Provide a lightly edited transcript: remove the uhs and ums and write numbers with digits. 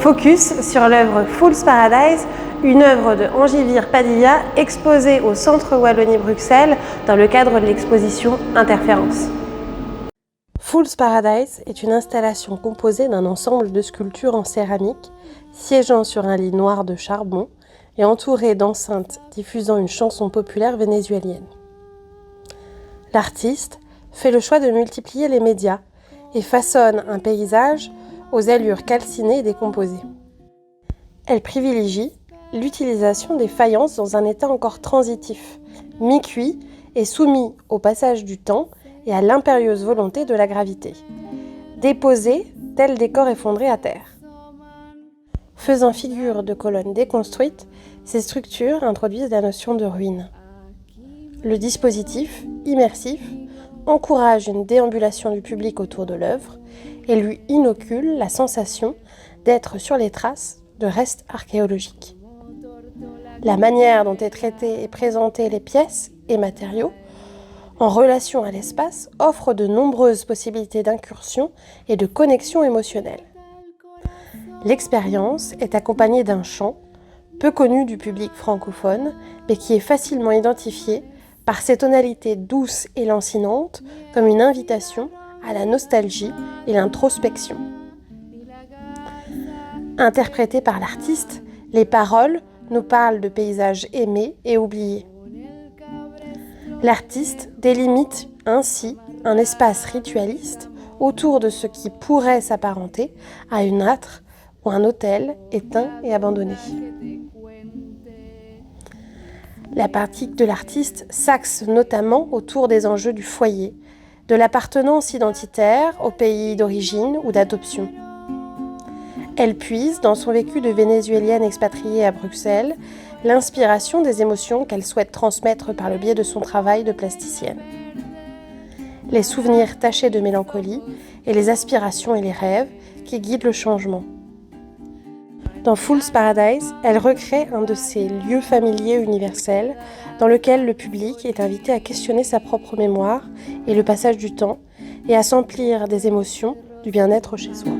Focus sur l'œuvre Fool's Paradise, une œuvre de Angivire Padilla exposée au Centre Wallonie-Bruxelles dans le cadre de l'exposition Interférence. Fool's Paradise est une installation composée d'un ensemble de sculptures en céramique, siégeant sur un lit noir de charbon et entourée d'enceintes diffusant une chanson populaire vénézuélienne. L'artiste fait le choix de multiplier les médias et façonne un paysage aux allures calcinées et décomposées. Elle privilégie l'utilisation des faïences dans un état encore transitif, mi-cuit et soumis au passage du temps et à l'impérieuse volonté de la gravité, déposées tel des corps effondrés à terre. Faisant figure de colonnes déconstruites, ces structures introduisent la notion de ruine. Le dispositif, immersif, encourage une déambulation du public autour de l'œuvre et lui inocule la sensation d'être sur les traces de restes archéologiques. La manière dont est traitée et présentée les pièces et matériaux en relation à l'espace offre de nombreuses possibilités d'incursion et de connexion émotionnelle. L'expérience est accompagnée d'un chant, peu connu du public francophone, mais qui est facilement identifié par ses tonalités douces et lancinantes comme une invitation à la nostalgie et l'introspection. Interprétées par l'artiste, les paroles nous parlent de paysages aimés et oubliés. L'artiste délimite ainsi un espace ritualiste autour de ce qui pourrait s'apparenter à une âtre ou un hôtel éteint et abandonné. La pratique de l'artiste s'axe notamment autour des enjeux du foyer, de l'appartenance identitaire au pays d'origine ou d'adoption. Elle puise, dans son vécu de Vénézuélienne expatriée à Bruxelles, l'inspiration des émotions qu'elle souhaite transmettre par le biais de son travail de plasticienne. Les souvenirs tachés de mélancolie et les aspirations et les rêves qui guident le changement. Dans Fool's Paradise, elle recrée un de ces lieux familiers universels dans lequel le public est invité à questionner sa propre mémoire et le passage du temps et à s'emplir des émotions du bien-être chez soi.